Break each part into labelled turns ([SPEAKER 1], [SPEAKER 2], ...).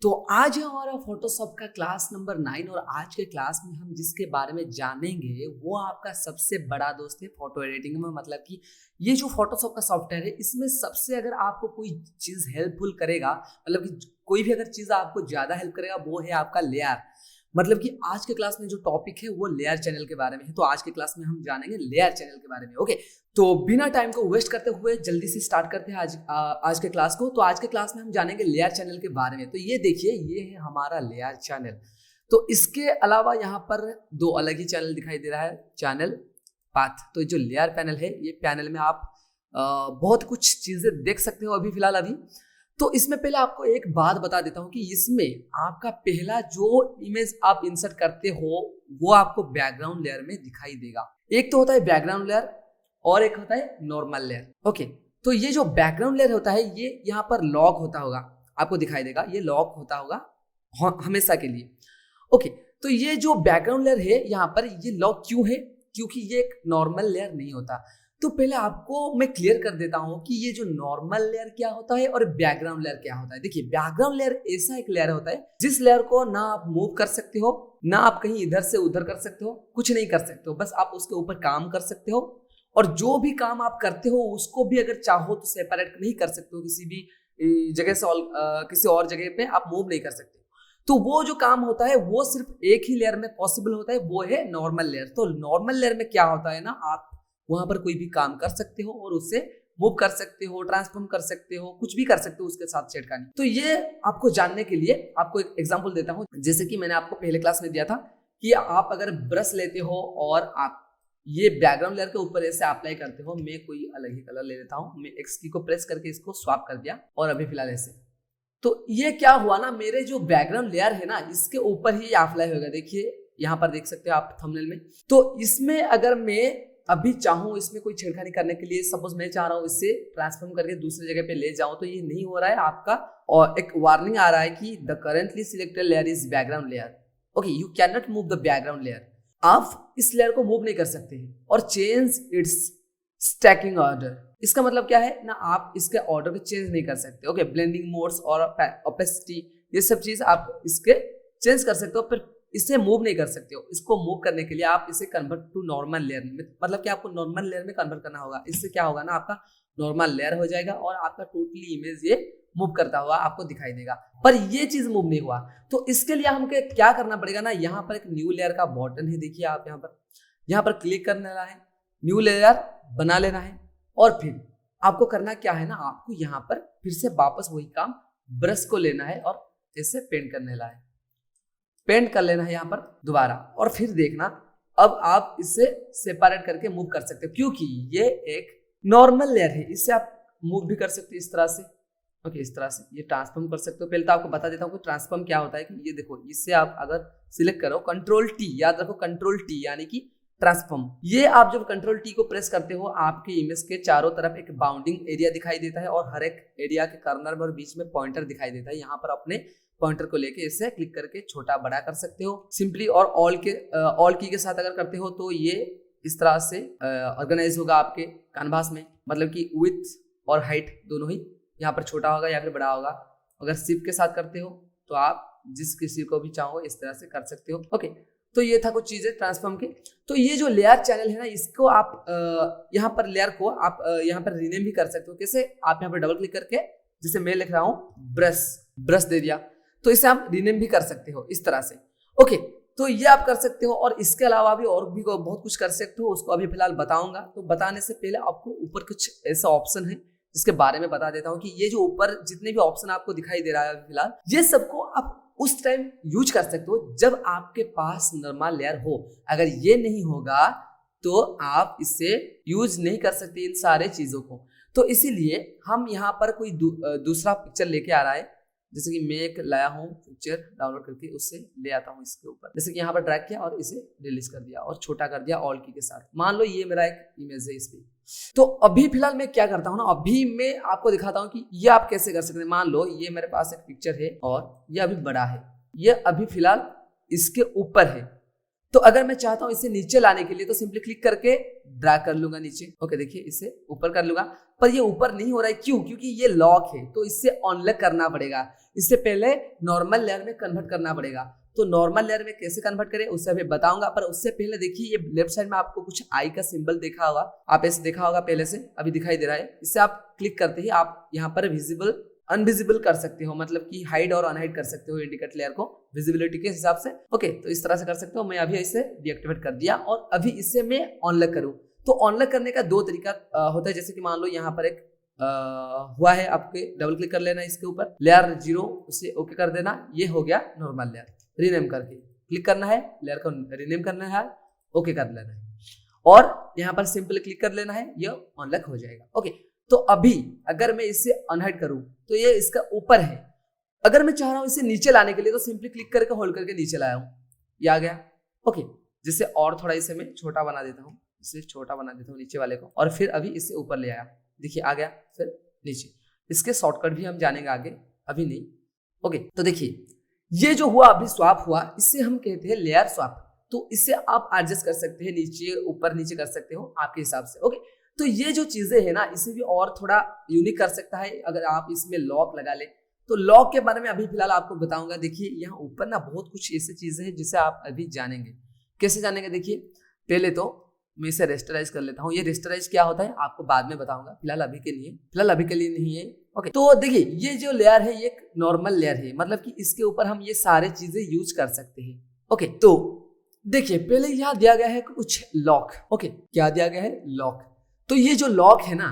[SPEAKER 1] तो आज है हमारा फोटोशॉप का क्लास नंबर 9 और आज के क्लास में हम जिसके बारे में जानेंगे वो आपका सबसे बड़ा दोस्त है फोटो एडिटिंग में। मतलब कि ये जो फोटोशॉप का सॉफ्टवेयर है इसमें सबसे अगर आपको कोई चीज़ हेल्पफुल करेगा, मतलब कि कोई भी अगर चीज़ आपको ज़्यादा हेल्प करेगा वो है आपका लेयर। मतलब कि आज के क्लास में जो टॉपिक है वो लेयर चैनल के बारे में है। तो आज के क्लास में हम जानेंगे लेयर चैनल के बारे में। ओके, तो बिना टाइम को वेस्ट करते हुए जल्दी से स्टार्ट करते हैं आज के क्लास को। तो आज के क्लास में हम जानेंगे लेयर चैनल के बारे में। तो ये देखिए, ये है हमारा लेयर चैनल। तो इसके अलावा यहाँ पर दो अलग ही चैनल दिखाई दे रहा है, चैनल पाथ। तो जो लेयर पैनल है, ये पैनल में आप बहुत कुछ चीजें देख सकते हो अभी। तो इसमें पहले आपको एक बात बता देता हूं कि इसमें आपका पहला जो इमेज आप इंसर्ट करते हो वो आपको बैकग्राउंड लेयर में दिखाई देगा। एक तो होता है बैकग्राउंड लेयर और एक होता है नॉर्मल लेयर। ओके, तो ये जो बैकग्राउंड लेयर होता है ये यहाँ पर लॉक होता होगा, आपको दिखाई देगा, ये लॉक होता होगा हमेशा के लिए। ओके, तो ये जो बैकग्राउंड लेयर है यहाँ पर ये लॉक क्यों है? क्योंकि ये एक नॉर्मल लेयर नहीं होता। तो पहले आपको मैं क्लियर कर देता हूं कि ये जो नॉर्मल लेयर क्या होता है और बैकग्राउंड लेयर क्या होता है। देखिए, बैकग्राउंड लेयर ऐसा एक लेयर होता है जिस लेयर को ना आप मूव कर सकते हो, ना आप कहीं इधर से उधर कर सकते हो, कुछ नहीं कर सकते हो, बस आप उसके ऊपर काम कर सकते हो। और जो भी काम आप करते हो उसको भी अगर चाहो तो सेपरेट नहीं कर सकते हो, किसी भी जगह से किसी और जगह पे आप मूव नहीं कर सकते। तो वो जो काम होता है वो सिर्फ एक ही लेयर में पॉसिबल होता है, वो है नॉर्मल लेयर। तो नॉर्मल लेयर में क्या होता है ना, आप वहां पर कोई भी काम कर सकते हो और उससे मूव कर सकते हो, ट्रांसफॉर्म कर सकते हो, कुछ भी कर सकते हो उसके साथ छेड़खानी। तो ये आपको जानने के लिए आपको एक एग्जांपल देता हूं। जैसे कि मैंने आपको पहले क्लास में दिया था कि आप अगर ब्रश लेते हो और आप ये बैकग्राउंड लेयर के ऊपर ऐसे अप्लाई करते हो। मैं कोई अलग ही कलर ले लेता हूँ, मैं एक्स की को प्रेस करके इसको स्वैप कर दिया और अभी फिलहाल ऐसे। तो ये क्या हुआ ना, मेरे जो बैकग्राउंड लेयर है ना इसके ऊपर ही अप्लाई होगा। देखिए यहाँ पर देख सकते हो आप थंबनेल में। तो इसमें अगर मैं अभी चाहूँ इसमें कोई छेड़खानी करने के लिए, सपोज मैं चाह रहा हूँ इससे ट्रांसफॉर्म करके दूसरी जगह पे ले जाऊं, तो ये नहीं हो रहा है आपका। और एक वार्निंग आ रहा है कि the currently selected layer is background layer. Okay, you can not move the background layer. आप इस लेयर को मूव नहीं कर सकते हैं और चेंज इट्स स्टैकिंग ऑर्डर। इसका मतलब क्या है ना, आप इसके ऑर्डर को चेंज नहीं कर सकते। ओके, ब्लेंडिंग मोड्स और ओपेसिटी ये सब चीज आप इसके चेंज कर सकते हो, फिर इसे मूव नहीं कर सकते हो। इसको मूव करने के लिए आप इसे कन्वर्ट टू नॉर्मल लेयर में, मतलब कि आपको नॉर्मल लेयर में कन्वर्ट करना होगा। इससे क्या होगा ना, आपका नॉर्मल लेयर हो जाएगा और आपका टोटली इमेज ये मूव करता हुआ आपको दिखाई देगा। पर ये चीज मूव नहीं हुआ, तो इसके लिए हमको क्या करना पड़ेगा ना, यहाँ पर एक न्यू लेयर का बटन है, देखिए आप यहाँ पर क्लिक करने वाला है, न्यू लेयर बना लेना है। और फिर आपको करना क्या है ना, आपको यहाँ पर फिर से वापस वही काम, ब्रश को लेना है और इसे पेंट करने वाला है, पेंट कर लेना है यहाँ पर दोबारा। और फिर देखना अब आप इसे सेपरेट करके मूव कर सकते हो, क्योंकि ये एक नॉर्मल लेयर है। इससे आप मूव भी कर सकते हो इस तरह से। ओके, इस तरह से ये ट्रांसफॉर्म कर सकते हो। पहले तो आपको बता देता हूँ कि ट्रांसफॉर्म क्या होता है। कि ये देखो, इससे आप अगर सिलेक्ट करो कंट्रोल टी, याद रखो कंट्रोल टी यानी कि ट्रांसफॉर्म। ये आप जब कंट्रोल टी को प्रेस करते हो आपके इमेज के चारों तरफ एक बाउंडिंग एरिया दिखाई देता है और हर एक एरिया के कॉर्नर और बीच में पॉइंटर दिखाई देता है। यहाँ पर अपने पॉइंटर को लेके इसे क्लिक करके छोटा बड़ा कर सकते हो सिंपली। और ऑल की के साथ अगर करते हो तो ये इस तरह से ऑर्गेनाइज होगा आपके कैनवास में, मतलब कि विड्थ और हाइट दोनों ही यहाँ पर छोटा होगा या फिर बड़ा होगा। अगर शिफ्ट के साथ करते हो तो आप जिस किसी को भी चाहो इस तरह से कर सकते हो। ओके, तो ये था कुछ चीजें ट्रांसफॉर्म की। तो ये जो लेयर चैनल है ना, इसको आप यहाँ पर लेयर को आप यहाँ पर रीनेम भी कर सकते हो। कैसे? आप यहाँ पर डबल क्लिक करके, जैसे मैं लिख रहा हूँ ब्रश दे दिया, तो इसे आप रीनेम भी कर सकते हो इस तरह से। ओके, तो ये आप कर सकते हो। और इसके अलावा भी और भी बहुत कुछ कर सकते हो, उसको अभी फिलहाल बताऊंगा। तो बताने से पहले आपको ऊपर कुछ ऐसा ऑप्शन है जिसके बारे में बता देता हूँ कि ये जो ऊपर जितने भी ऑप्शन आपको दिखाई दे रहा है फिलहाल, ये सबको आप उस टाइम यूज कर सकते हो जब आपके पास नॉर्मल लेयर हो। अगर ये नहीं होगा तो आप इससे यूज नहीं कर सकते इन सारे चीजों को। तो इसीलिए हम यहाँ पर कोई दूसरा पिक्चर लेके आ रहा है, जैसे कि मैं एक लाया हूँ पिक्चर डाउनलोड करके, उससे ले आता हूँ इसके ऊपर। जैसे कि यहाँ पर ड्रैग किया और इसे रिलीज कर दिया और छोटा कर दिया ऑल की के साथ। मान लो ये मेरा एक इमेज है इस पे। तो अभी फिलहाल मैं क्या करता हूँ ना, अभी मैं आपको दिखाता हूँ कि ये आप कैसे कर सकते हैं। मान लो ये मेरे पास एक पिक्चर है और ये अभी बड़ा है, ये अभी फिलहाल इसके ऊपर है। तो अगर मैं चाहता हूँ इसे नीचे लाने के लिए तो सिंपली क्लिक करके ड्रैग कर लूंगा नीचे। ओके, देखिए इसे ऊपर कर लूंगा, पर ये ऊपर नहीं हो रहा है। क्यों? क्योंकि ये लॉक है, तो इससे अनलॉक करना पड़ेगा। इससे पहले नॉर्मल लेयर में कन्वर्ट करना पड़ेगा। तो नॉर्मल लेयर में कैसे कन्वर्ट करें उससे अभी बताऊंगा, पर उससे पहले देखिए ये लेफ्ट साइड में आपको कुछ आई का सिंबल देखा होगा, आप ऐसे देखा होगा पहले से, अभी दिखाई दे रहा है। इससे आप क्लिक करते ही आप यहाँ पर विजिबल अनविजिबल कर सकते हो, मतलब कि हाइड और अनहाइड कर सकते हो इंडिकेट लेयर को विजिबिलिटी के हिसाब से। ओके, तो इस तरह से कर सकते हो। मैं अभी इसे डीएक्टिवेट कर दिया और अभी इसे मैं ऑनलॉक करूं तो ऑनलॉक करने का दो तरीका होता है। जैसे कि मान लो यहाँ पर एक हुआ है, आपके डबल क्लिक कर लेना इसके ऊपर, लेयर 0 उसे ओके कर देना, ये हो गया नॉर्मल लेयर। रीनेम करके क्लिक करना है, लेयर को रीनेम करना है, ओके कर लेना है और यहाँ पर सिंपल क्लिक कर लेना है, ये अनलॉक हो जाएगा। ओके, तो अभी अगर मैं इसे अनहाइड करूं तो ये इसका ऊपर है। अगर मैं चाह रहा हूं इसे नीचे लाने के लिए तो सिंपली क्लिक करके होल्ड करके नीचे लाया हूं, ये आ गया। ओके, जिससे और थोड़ा इसे मैं छोटा बना देता हूं, इसे छोटा बना देता हूं नीचे वाले को, और फिर अभी इसे ऊपर ले आया, देखिए आ गया, फिर नीचे। इसके शॉर्टकट भी हम जानेंगे आगे, अभी नहीं। ओके, तो देखिए ये जो हुआ अभी स्वैप हुआ, इससे हम कहते हैं लेयर स्वैप। तो इससे आप एडजस्ट कर सकते हैं, नीचे ऊपर नीचे कर सकते हो आपके हिसाब से। ओके, तो ये जो चीजें है ना, इसे भी और थोड़ा यूनिक कर सकता है अगर आप इसमें लॉक लगा ले। तो लॉक के बारे में अभी फिलहाल आपको बताऊंगा। देखिए यहाँ ऊपर ना बहुत कुछ ऐसी चीजें हैं जिसे आप अभी जानेंगे। कैसे जानेंगे, देखिए पहले तो मैं इसे रेस्टराइज कर लेता हूँ। ये रेस्टराइज क्या होता है आपको बाद में बताऊंगा, फिलहाल अभी के लिए नहीं है। ओके, तो देखिए ये जो लेयर है ये एक नॉर्मल लेयर है, मतलब कि इसके ऊपर हम ये सारे चीजें यूज कर सकते हैं। ओके, तो देखिए पहले यहाँ दिया गया है कुछ लॉक। ओके, क्या दिया गया है, लॉक। तो ये जो लॉक है ना,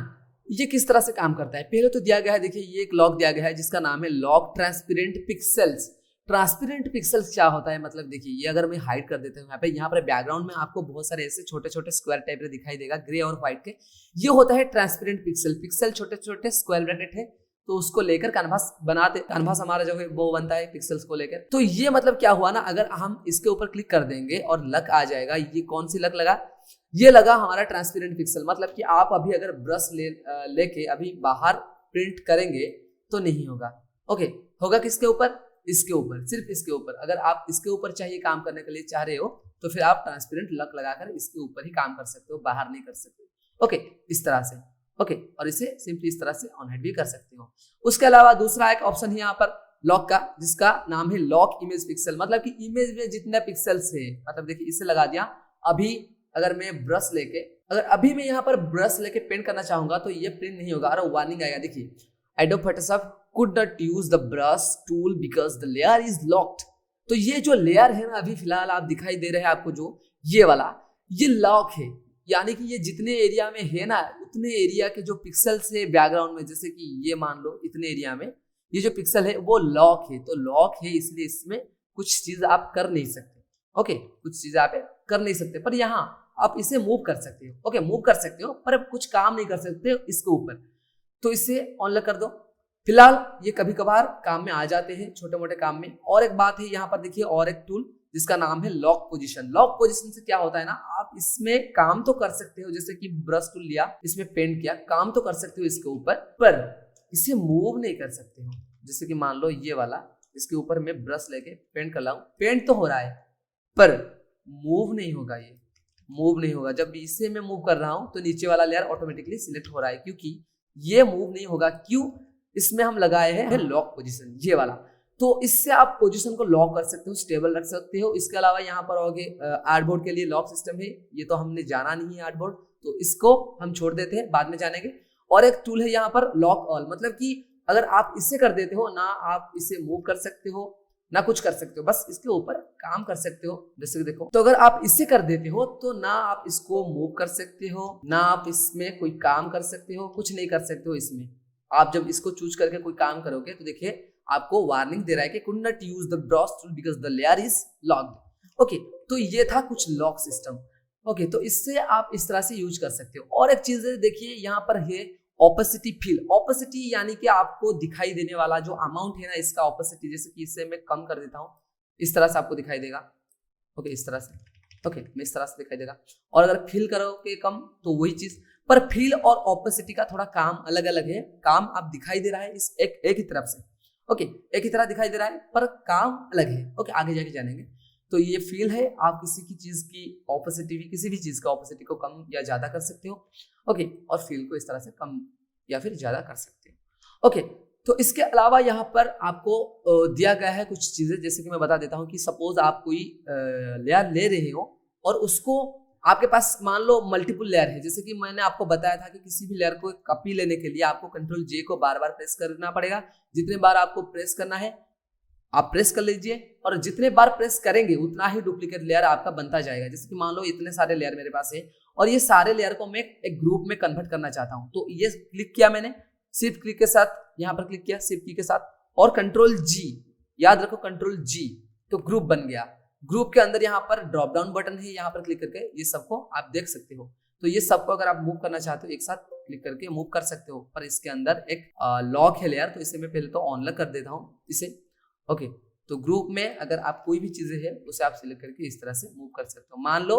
[SPEAKER 1] ये किस तरह से काम करता है, पहले तो दिया गया है, देखिए ये एक लॉक दिया गया है जिसका नाम है lock transparent pixels. Transparent pixels क्या होता है, मतलब देखिए ये अगर मैं हाइड कर देता हूँ यहाँ पर बैकग्राउंड में आपको बहुत सारे ऐसे छोटे छोटे स्क्वायर टाइप के दिखाई देगा, ग्रे और व्हाइट के, ये होता है ट्रांसपेरेंट पिक्सल। पिक्सल छोटे छोटे स्क्वायर ब्रैकेट है, तो उसको लेकर कैनवास बनाते, कैनवास हमारा जो है वो बनता है पिक्सेल्स को लेकर। तो ये मतलब क्या हुआ ना, अगर हम इसके ऊपर क्लिक कर देंगे और लक आ जाएगा, ये कौन सी लक लगा, ये लगा हमारा ट्रांसपेरेंट पिक्सल। मतलब कि आप अभी अगर ब्रश लेके अभी बाहर प्रिंट करेंगे तो नहीं होगा। ओके, होगा किसके ऊपर, इसके ऊपर, सिर्फ इसके ऊपर। अगर आप इसके ऊपर चाहिए काम करने के लिए चाह रहे हो तो फिर आप ट्रांसपेरेंट लक लगाकर इसके ऊपर ही काम कर सकते हो, बाहर नहीं कर सकते। ओके, इस तरह से। ओके, और इसे सिंपली इस तरह से ऑन हाइड भी कर सकते हो। उसके अलावा दूसरा एक ऑप्शन है यहाँ पर लॉक का, जिसका नाम है लॉक इमेज पिक्सल। मतलब कि इमेज में जितने पिक्सल्स है, मतलब देखिए इसे लगा दिया। अभी अगर मैं ब्रश लेके, अगर अभी मैं यहाँ पर ब्रश लेके पेंट करना चाहूंगा तो ये प्रिंट नहीं होगा और वार्निंग आएगा। देखिए, adobe Photoshop could not use the brush tool because the layer is locked। तो ये जो लेयर है ना, अभी फिलहाल आप दिखाई दे रहे हैं आपको, जो ये वाला, ये लॉक है। यानी कि ये जितने एरिया में है ना, उतने एरिया के जो पिक्सल्स है बैकग्राउंड में, जैसे कि ये मान लो इतने एरिया में ये जो पिक्सल है वो लॉक है। तो लॉक है इसलिए इसमें कुछ चीज आप कर नहीं सकते। ओके, कुछ चीज आप कर नहीं सकते, पर यहाँ आप इसे मूव कर सकते हो। ओके, मूव कर सकते हो, पर कुछ काम नहीं कर सकते इसके ऊपर। तो इसे ऑनलॉक कर दो। फिलहाल ये कभी कभार काम में आ जाते हैं, छोटे मोटे काम में। और एक बात है यहाँ पर देखिए, और एक टूल जिसका नाम है लॉक पोजीशन। लॉक पोजीशन से क्या होता है ना, आप इसमें काम तो कर सकते हो, जैसे कि ब्रश टूल लिया, इसमें पेंट किया, काम तो कर सकते हो इसके ऊपर, पर इसे मूव नहीं कर सकते हो। जैसे कि मान लो ये वाला, इसके ऊपर मैं ब्रश लेके पेंट कर रहा हूँ, पेंट तो हो रहा है पर मूव नहीं होगा, ये मूव नहीं होगा। जब इसे मैं मूव कर रहा हूँ तो नीचे वाला लेयर ऑटोमेटिकली सिलेक्ट हो रहा है, क्योंकि ये मूव नहीं होगा। क्यों, इसमें हम लगाए हैं लॉक पोजीशन, ये वाला। तो इससे आप पोजीशन को लॉक कर सकते हो, स्टेबल रख सकते हो। इसके अलावा यहाँ पर होगे आर्टबोर्ड के लिए लॉक सिस्टम है, ये तो हमने जाना नहीं है आर्टबोर्ड, तो इसको हम छोड़ देते हैं, बाद में जानेंगे। और एक टूल है यहाँ पर लॉक ऑल, मतलब कि अगर आप इससे कर देते हो ना, आप इसे मूव कर सकते हो ना कुछ कर सकते हो, बस इसके ऊपर काम कर सकते हो। जैसे कि देखो, तो अगर आप इससे कर देते हो तो ना आप इसको मूव कर सकते हो, ना आप इसमें कोई काम कर सकते हो, कुछ नहीं कर सकते हो इसमें। आप जब इसको चूज करके कोई काम करोगे तो देखिए आपको वार्निंग दे रहा है कि could not use the brush tool because the layer is locked. Okay, तो ये था कुछ लॉक सिस्टम। ओके, तो इससे आप इस तरह से यूज कर सकते हो। और एक चीज देखिए यहाँ पर है ऑपेसिटी फिल। ऑपेसिटी यानी कि आपको दिखाई देने वाला जो अमाउंट है ना, इसका ऑपेसिटी, जैसे कि इसे मैं कम कर देता हूँ, इस तरह से आपको दिखाई देगा। ओके, इस तरह से, ओके, मैं इस तरह से दिखाई देगा। और अगर फिल करोगे कम तो वही चीज, पर फिल और ऑपेसिटी का थोड़ा काम अलग अलग है। काम आप दिखाई दे रहा है इस एक ही तरफ से, ओके, एक ही तरह दिखाई दे रहा है, पर काम अलग है। ओके, आगे जाके जानेंगे। तो ये फील है, आप किसी की चीज की ऑपोसिटी, किसी भी चीज का ऑपोसिटी को कम या ज्यादा कर सकते हो। ओके, और फील को इस तरह से कम या फिर ज्यादा कर सकते हो। ओके, तो इसके अलावा यहाँ पर आपको दिया गया है कुछ चीजें, जैसे कि मैं बता देता हूँ कि सपोज आप कोई लेयर ले रहे हो और उसको आपके पास मान लो मल्टीपल लेयर है, जैसे कि मैंने आपको बताया था कि किसी भी लेयर को कॉपी लेने के लिए आपको कंट्रोल जे को बार बार प्रेस करना पड़ेगा। जितने बार आपको प्रेस करना है आप प्रेस कर लीजिए, और जितने बार प्रेस करेंगे उतना ही डुप्लीकेट लेयर आपका बनता जाएगा। जैसे कि मान लो इतने सारे लेयर मेरे पास है और ये सारे लेयर को मैं एक ग्रुप में कन्वर्ट करना चाहता हूँ, तो ये क्लिक किया मैंने, शिफ्ट क्लिक के साथ यहाँ पर क्लिक किया शिफ्ट की के साथ और कंट्रोल जी, याद रखो कंट्रोल जी, तो ग्रुप बन गया। ग्रुप के अंदर यहाँ पर ड्रॉप डाउन बटन है, यहाँ पर क्लिक करके ये सबको आप देख सकते हो। तो ये सबको अगर आप मूव करना चाहते हो एक साथ क्लिक करके मूव कर सकते हो, पर इसके अंदर एक लॉक है लेयर, तो इसे मैं पहले तो ऑन कर देता हूँ इसे। ओके, तो ग्रुप में अगर आप कोई भी चीजें है उसे आप सिलेक्ट करके इस तरह से मूव कर सकते हो। मान लो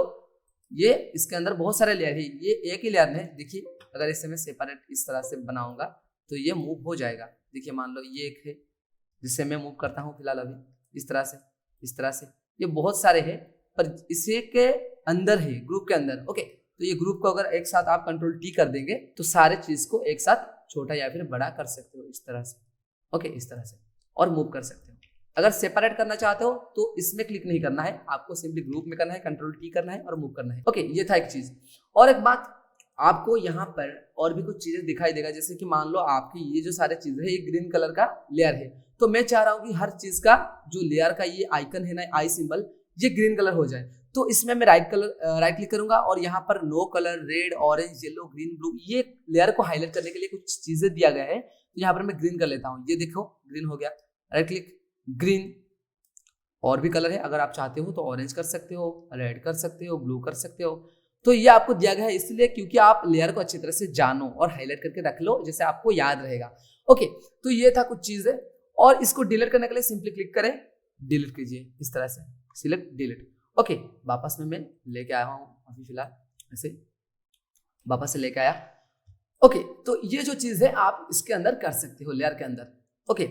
[SPEAKER 1] ये इसके अंदर बहुत सारे लेयर है, ये एक ही लेयर है, देखिए अगर इसे मैं सेपरेट इस तरह से बनाऊंगा तो ये मूव हो जाएगा। देखिए मान लो ये एक है जिससे मैं मूव करता हूँ फिलहाल अभी इस तरह से ये बहुत सारे हैं, पर इसी के अंदर है ग्रुप के अंदर। ओके, तो ये ग्रुप को अगर एक साथ आप कंट्रोल टी कर देंगे तो सारे चीज को एक साथ छोटा या फिर बड़ा कर सकते हो इस तरह से। ओके, इस तरह से और मूव कर सकते हो। अगर सेपरेट करना चाहते हो तो इसमें क्लिक नहीं करना है, आपको सिंपली ग्रुप में करना है, कंट्रोल टी करना है और मूव करना है। ओके, ये था एक चीज। और एक बात, आपको यहाँ पर और भी कुछ चीजें दिखाई देगा, जैसे कि मान लो आपकी ये जो सारे चीजें है ये ग्रीन कलर का लेयर है, तो मैं चाह रहा हूँ कि हर चीज का जो लेयर का ये आइकन है ना, आई सिंबल, ये ग्रीन कलर हो जाए। तो इसमें मैं राइट क्लिक करूंगा और यहाँ पर no colour, red, orange, yellow, green, blue, ये लेयर को हाईलाइट करने के लिए कुछ चीजें दिया गया है। तो यहाँ पर मैं ग्रीन कर लेता हूँ, ये देखो ग्रीन हो गया, राइट क्लिक, ग्रीन। और भी कलर है, अगर आप चाहते हो तो ऑरेंज कर सकते हो, रेड कर सकते हो, ब्लू कर सकते हो। तो ये आपको दिया गया है इसलिए क्योंकि आप लेयर को अच्छी तरह से जानो और हाईलाइट करके रख लो, जैसे आपको याद रहेगा। ओके, तो ये था कुछ चीजें। और इसको डिलीट करने के लिए सिंपली क्लिक करें, डिलीट कीजिए इस तरह से, सिलेक्ट डिलीट। ओके, वापस में मैं लेके आया हूँ अभी फिलहाल ऐसे, वापस से लेके आया। ओके, तो ये जो चीज है आप इसके अंदर कर सकते हो लेयर के अंदर। ओके,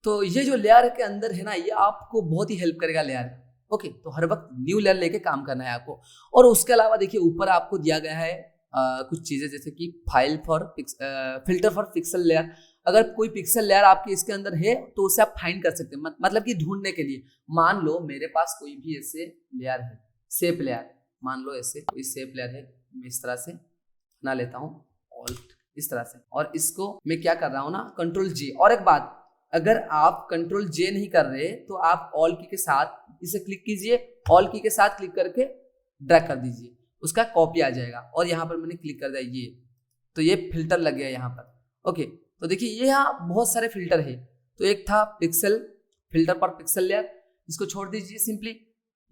[SPEAKER 1] तो ये जो लेयर के अंदर है ना, ये आपको बहुत ही हेल्प करेगा लेयर। ओके, तो हर वक्त न्यू लेयर लेके काम करना है आपको। और उसके अलावा देखिए ऊपर आपको दिया गया है कुछ चीजें, जैसे कि फिल्टर फॉर पिक्सल लेयर। अगर कोई पिक्सल लेयर आपके इसके अंदर है तो उसे आप फाइंड कर सकते हैं, मतलब कि ढूंढने के लिए। मान लो मेरे पास कोई भी ऐसे लेयर है, शेप लेयर, मान लो ऐसे कोई शेप लेयर है, मैं इस तरह से बना लेता हूँ, ऑल्ट इस तरह से, और इसको मैं क्या कर रहा हूँ ना, कंट्रोल जे। और एक बात, अगर आप कंट्रोल जे नहीं कर रहे तो आप ऑल की के साथ इसे क्लिक कीजिए, ऑल की के साथ क्लिक करके ड्रैग कर दीजिए, उसका कॉपी आ जाएगा। और यहाँ पर मैंने क्लिक कर दिया ये, तो ये फिल्टर लग गया यहाँ पर। ओके, तो देखिए ये यहाँ बहुत सारे फिल्टर है। तो एक था पिक्सल, फिल्टर पर पिक्सल लेयर, इसको छोड़ दीजिए सिंपली।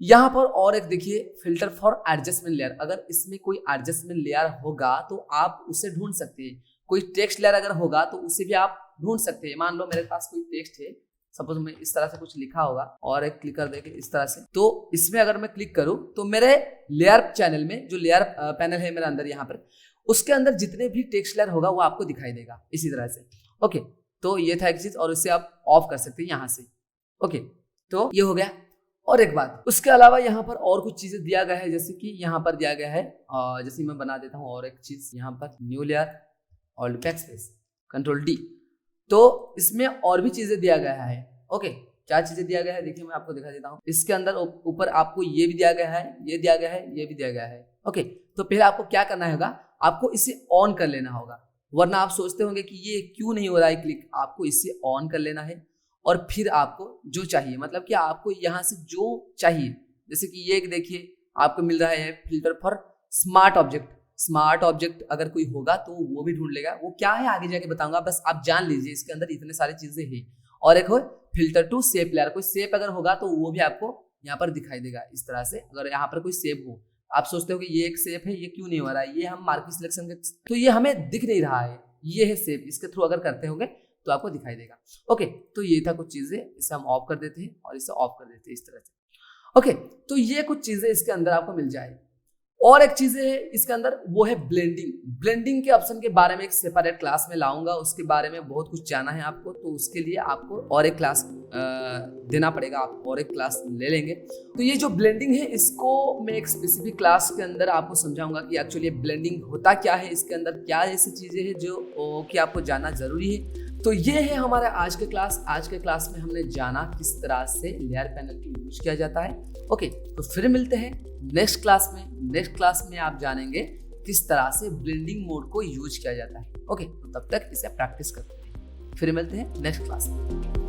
[SPEAKER 1] यहाँ पर और एक देखिए फिल्टर फॉर एडजस्टमेंट लेयर, अगर इसमें कोई एडजस्टमेंट लेयर होगा तो आप उसे ढूंढ सकते हैं। कोई टेक्स्ट लेयर अगर होगा तो उसे भी आप ढूंढ सकते हैं। मान लो मेरे पास कोई टेक्स्ट है, सपोज मैं इस तरह से कुछ लिखा होगा और एक क्लिक कर देंगे इस तरह से, तो इसमें अगर मैं क्लिक करूं तो मेरे लेयर चैनल में जो लेयर पैनल है मेरे अंदर यहाँ पर, उसके अंदर जितने भी टेक्स्ट लेयर होगा वो आपको दिखाई देगा इसी तरह से। ओके, तो ये था एक चीज, और इसे आप ऑफ कर सकते हैं यहाँ से। ओके, तो ये हो गया। और एक बात, उसके अलावा यहाँ पर और कुछ चीजें दिया गया है, जैसे कि यहाँ पर दिया गया है, जैसे मैं बना देता हूँ और एक चीज यहाँ पर, new layer, alt backspace, control D. तो इसमें और भी चीजें दिया गया है। ओके, क्या चीजें दिया गया है देखिए मैं आपको दिखा देता हूँ। इसके अंदर ऊपर आपको ये भी दिया गया है, ये दिया गया है, ये भी दिया गया है। ओके, तो पहले आपको क्या करना होगा, आपको इसे ऑन कर लेना होगा, वरना आप सोचते होंगे कि ये क्यों नहीं हो रहा है क्लिक। आपको इसे ऑन कर लेना है और फिर आपको जो चाहिए, मतलब कि आपको यहाँ से जो चाहिए, जैसे कि ये देखिए आपको मिल रहा है filter for smart object. Smart object अगर कोई होगा तो वो भी ढूंढ लेगा, वो क्या है आगे जाके बताऊंगा, बस आप जान लीजिए इसके अंदर इतने सारी चीजें हैं। और एक हो फिल्टर टू शेप लेयर, कोई शेप अगर होगा तो वो भी आपको यहाँ पर दिखाई देगा इस तरह से। अगर यहाँ पर कोई शेप हो, आप सोचते हो कि ये एक शेप है, ये क्यों नहीं हो रहा है, ये हम मार्केट सिलेक्शन के, तो ये हमें दिख नहीं रहा है, ये है शेप, इसके थ्रू अगर करते होंगे तो आपको दिखाई देगा। ओके, तो ये था कुछ चीजें, इसे हम ऑफ कर देते हैं और इसे ऑफ कर देते हैं इस तरह से। ओके, तो ये कुछ चीजें इसके अंदर आपको मिल जाए। और एक चीज है इसके अंदर, वो है ब्लेंडिंग। ब्लेंडिंग के ऑप्शन के बारे में एक सेपरेट क्लास में लाऊंगा, उसके बारे में बहुत कुछ जाना है आपको, तो उसके लिए आपको और एक क्लास देना पड़ेगा, आप और एक क्लास ले लेंगे। तो ये जो ब्लेंडिंग है इसको मैं एक स्पेसिफिक क्लास के अंदर आपको समझाऊंगा कि एक्चुअली ब्लेंडिंग होता क्या है, इसके अंदर क्या ऐसी चीजें हैं जो कि आपको जानना जरूरी है। तो ये है हमारा आज के क्लास। आज के क्लास में हमने जाना किस तरह से लेयर पैनल को यूज किया जाता है। ओके, तो फिर मिलते हैं नेक्स्ट क्लास में। नेक्स्ट क्लास में आप जानेंगे किस तरह से ब्लेंडिंग मोड को यूज किया जाता है। ओके, तो तब तक इसे प्रैक्टिस करते हैं। फिर मिलते हैं नेक्स्ट क्लास में।